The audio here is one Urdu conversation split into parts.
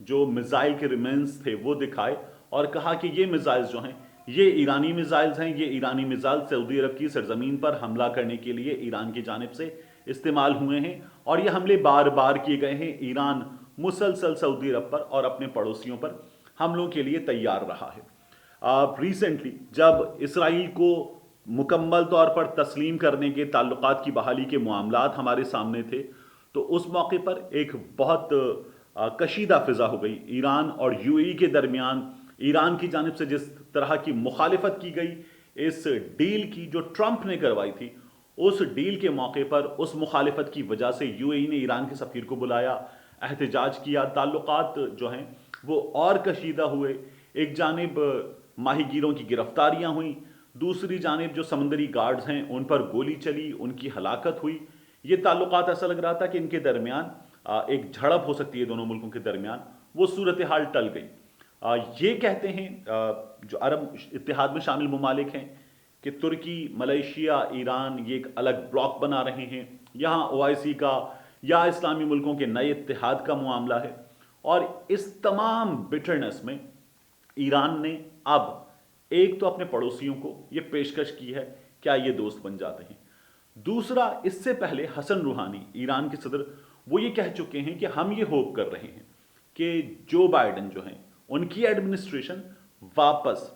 جو میزائل کے ریمینس تھے وہ دکھائے اور کہا کہ یہ میزائلز جو ہیں یہ ایرانی میزائلز ہیں، یہ ایرانی میزائل سعودی عرب کی سرزمین پر حملہ کرنے کے لیے ایران کی جانب سے استعمال ہوئے ہیں، اور یہ حملے بار بار کیے گئے ہیں۔ ایران مسلسل سعودی عرب پر اور اپنے پڑوسیوں پر حملوں کے لیے تیار رہا ہے۔ ریسنٹلی جب اسرائیل کو مکمل طور پر تسلیم کرنے کے تعلقات کی بحالی کے معاملات ہمارے سامنے تھے، تو اس موقع پر ایک بہت کشیدہ فضا ہو گئی ایران اور یو اے ای کے درمیان۔ ایران کی جانب سے جس طرح کی مخالفت کی گئی اس ڈیل کی جو ٹرمپ نے کروائی تھی، اس ڈیل کے موقع پر اس مخالفت کی وجہ سے یو اے ای نے ایران کے سفیر کو بلایا، احتجاج کیا، تعلقات جو ہیں وہ اور کشیدہ ہوئے۔ ایک جانب ماہی گیروں کی گرفتاریاں ہوئیں، دوسری جانب جو سمندری گارڈز ہیں ان پر گولی چلی، ان کی ہلاکت ہوئی۔ یہ تعلقات ایسا لگ رہا تھا کہ ان کے درمیان ایک جھڑپ ہو سکتی ہے دونوں ملکوں کے درمیان، وہ صورتحال ٹل گئی۔ یہ کہتے ہیں جو عرب اتحاد میں شامل ممالک ہیں کہ ترکی، ملیشیا، ایران یہ ایک الگ بلاک بنا رہے ہیں، یہاں او آئی سی کا یا اسلامی ملکوں کے نئے اتحاد کا معاملہ ہے، اور اس تمام بٹرنس میں ایران نے اب ایک تو اپنے پڑوسیوں کو یہ پیشکش کی ہے کیا یہ دوست بن جاتے ہیں، دوسرا اس سے پہلے حسن روحانی ایران کے صدر وہ یہ کہہ چکے ہیں کہ ہم یہ ہوپ کر رہے ہیں کہ جو بائیڈن جو ہیں ان کی ایڈمنسٹریشن واپس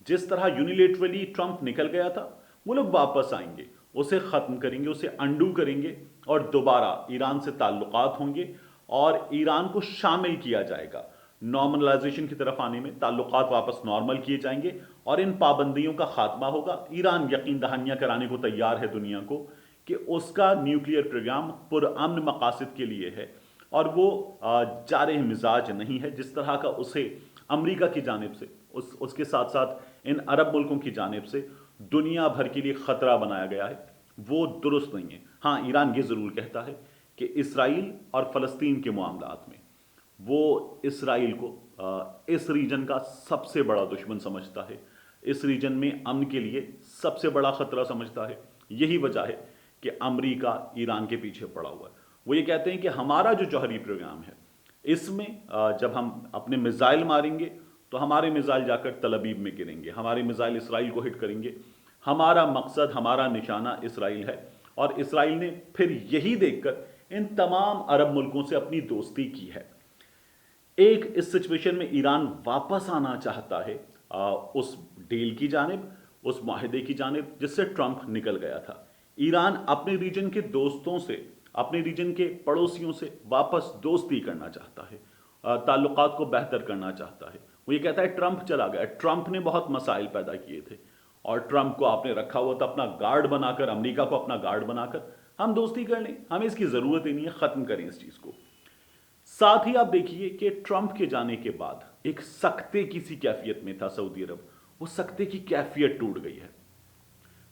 جس طرح یونیلیٹرلی ٹرمپ نکل گیا تھا وہ لوگ واپس آئیں گے، اسے ختم کریں گے، اسے انڈو کریں گے، اور دوبارہ ایران سے تعلقات ہوں گے اور ایران کو شامل کیا جائے گا۔ نارملائزیشن کی طرف آنے میں تعلقات واپس نارمل کیے جائیں گے اور ان پابندیوں کا خاتمہ ہوگا۔ ایران یقین دہانیاں کرانے کو تیار ہے دنیا کو کہ اس کا نیوکلیئر پروگرام پرامن مقاصد کے لیے ہے اور وہ جارح مزاج نہیں ہے جس طرح کا اسے امریکہ کی جانب سے اس کے ساتھ ساتھ ان عرب ملکوں کی جانب سے دنیا بھر کے لیے خطرہ بنایا گیا ہے، وہ درست نہیں ہے۔ ہاں ایران یہ ضرور کہتا ہے کہ اسرائیل اور فلسطین کے معاملات میں وہ اسرائیل کو اس ریجن کا سب سے بڑا دشمن سمجھتا ہے، اس ریجن میں امن کے لیے سب سے بڑا خطرہ سمجھتا ہے۔ یہی وجہ ہے کہ امریکہ ایران کے پیچھے پڑا ہوا ہے۔ وہ یہ کہتے ہیں کہ ہمارا جو جوہری پروگرام ہے اس میں جب ہم اپنے میزائل ماریں گے تو ہمارے میزائل جا کر تل ابیب میں گریں گے، ہمارے میزائل اسرائیل کو ہٹ کریں گے، ہمارا مقصد، ہمارا نشانہ اسرائیل ہے۔ اور اسرائیل نے پھر یہی دیکھ کر ان تمام عرب ملکوں سے اپنی دوستی کی ہے۔ ایک اس سچویشن میں ایران واپس آنا چاہتا ہے اس ڈیل کی جانب، اس معاہدے کی جانب جس سے ٹرمپ نکل گیا تھا۔ ایران اپنے ریجن کے دوستوں سے، اپنے ریجن کے پڑوسیوں سے واپس دوستی کرنا چاہتا ہے، تعلقات کو بہتر کرنا چاہتا ہے۔ وہ یہ کہتا ہے ٹرمپ چلا گیا، ٹرمپ نے بہت مسائل پیدا کیے تھے اور ٹرمپ کو آپ نے رکھا ہوا تھا اپنا گارڈ بنا کر، امریکہ کو اپنا گارڈ بنا کر، ہم دوستی کر لیں، ہمیں اس کی ضرورت ہی نہیں ہے، ختم کریں اس چیز کو۔ ساتھ ہی آپ دیکھیے کہ ٹرمپ کے جانے کے بعد ایک سکتے کی سی کیفیت میں تھا سعودی عرب، وہ سکتے کی کیفیت ٹوٹ گئی ہے۔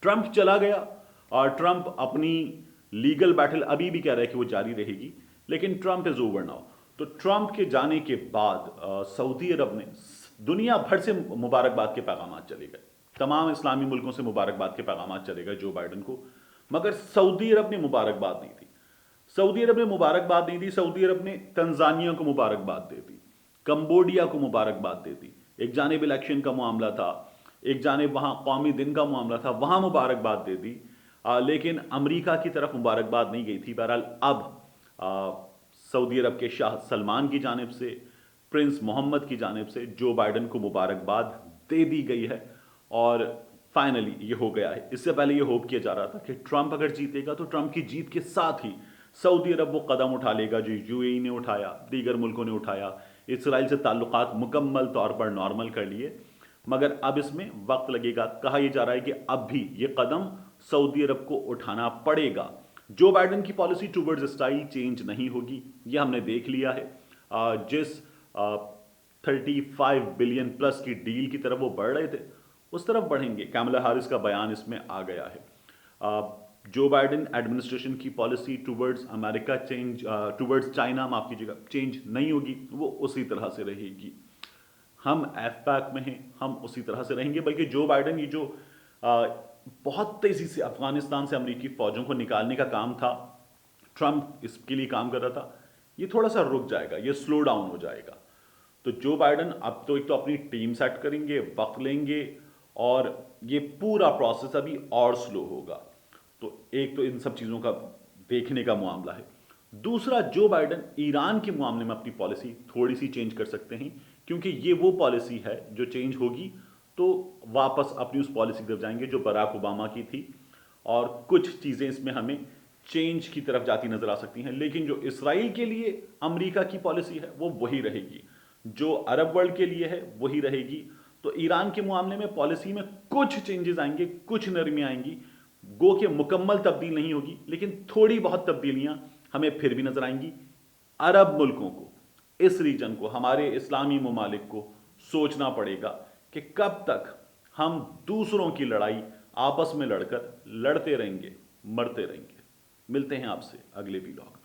ٹرمپ چلا گیا اور ٹرمپ اپنی لیگل بیٹل ابھی بھی کہہ رہا ہے کہ وہ جاری رہے گی، لیکن ٹرمپ از اوور ناؤ۔ تو ٹرمپ کے جانے کے بعد سعودی عرب نے دنیا بھر سے مبارکباد کے پیغامات چلے گئے، تمام اسلامی ملکوں سے مبارکباد کے پیغامات چلے گئے جو بائیڈن کو، مگر سعودی عرب نے مبارکباد نہیں دی۔ سعودی عرب نے مبارکباد نہیں دی، سعودی عرب نے تنزانیہ کو مبارکباد دے دی، کمبوڈیا کو مبارکباد دے دی۔ ایک جانب الیکشن کا معاملہ تھا، ایک جانب وہاں قومی دن کا معاملہ تھا، وہاں مبارکباد دے دی، لیکن امریکہ کی طرف مبارکباد نہیں گئی تھی۔ بہرحال اب سعودی عرب کے شاہ سلمان کی جانب سے، پرنس محمد کی جانب سے جو بائیڈن کو مبارکباد دے دی گئی ہے اور فائنلی یہ ہو گیا ہے۔ اس سے پہلے یہ ہوپ کیا جا رہا تھا کہ ٹرمپ اگر جیتے گا تو ٹرمپ کی جیت کے ساتھ ہی سعودی عرب وہ قدم اٹھا لے گا جو یو اے ای نے اٹھایا، دیگر ملکوں نے اٹھایا، اسرائیل سے تعلقات مکمل طور پر نارمل کر لیے، مگر اب اس میں وقت لگے گا۔ کہا یہ جا رہا ہے کہ اب بھی یہ قدم سعودی عرب کو اٹھانا پڑے گا۔ جو بائیڈن کی پالیسی ٹورڈز اسٹائل چینج نہیں ہوگی، یہ ہم نے دیکھ لیا ہے۔ جس 35 بلین پلس کی ڈیل کی طرف وہ بڑھ رہے تھے اس طرف بڑھیں گے۔ کیملا ہیرس کا بیان اس میں آ گیا ہے۔ جو بائیڈن ایڈمنسٹریشن کی پالیسی ٹورڈز امریکہ چینج، ٹورڈز چائنا معاف کیجیے گا، چینج نہیں ہوگی، وہ اسی طرح سے رہے گی۔ ہم ایف پیک میں ہیں، ہم اسی طرح سے رہیں گے، بلکہ جو بائیڈن یہ جو بہت تیزی سے افغانستان سے امریکی فوجوں کو نکالنے کا کام تھا، ٹرمپ اس کے لیے کام کر رہا تھا، یہ تھوڑا سا رک جائے گا، یہ سلو ڈاؤن ہو جائے گا۔ تو جو بائیڈن اب تو ایک تو اپنی ٹیم سیٹ کریں گے، وقت لیں گے، اور یہ پورا پروسیس ابھی اور سلو ہوگا. تو ایک تو ان سب چیزوں کا دیکھنے کا معاملہ ہے. دوسرا، جو بائیڈن ایران کے معاملے میں اپنی پالیسی تھوڑی سی چینج کر سکتے ہیں، کیونکہ یہ وہ پالیسی ہے جو چینج ہوگی تو واپس اپنی اس پالیسی کی طرف جائیں گے جو براک اوباما کی تھی، اور کچھ چیزیں اس میں ہمیں چینج کی طرف جاتی نظر آ سکتی ہیں. لیکن جو اسرائیل کے لیے امریکہ کی پالیسی ہے وہ وہی رہے گی، جو عرب ورلڈ کے لیے ہے وہی رہے گی. تو ایران کے معاملے میں پالیسی میں کچھ چینجز آئیں گے، کچھ نرمیاں آئیں گی، گو کہ مکمل تبدیل نہیں ہوگی لیکن تھوڑی بہت تبدیلیاں ہمیں پھر بھی نظر آئیں گی. عرب ملکوں کو، اس ریجن کو، ہمارے اسلامی ممالک کو سوچنا پڑے گا کہ کب تک ہم دوسروں کی لڑائی آپس میں لڑ کر لڑتے رہیں گے، مرتے رہیں گے. ملتے ہیں آپ سے اگلے ویلاگ.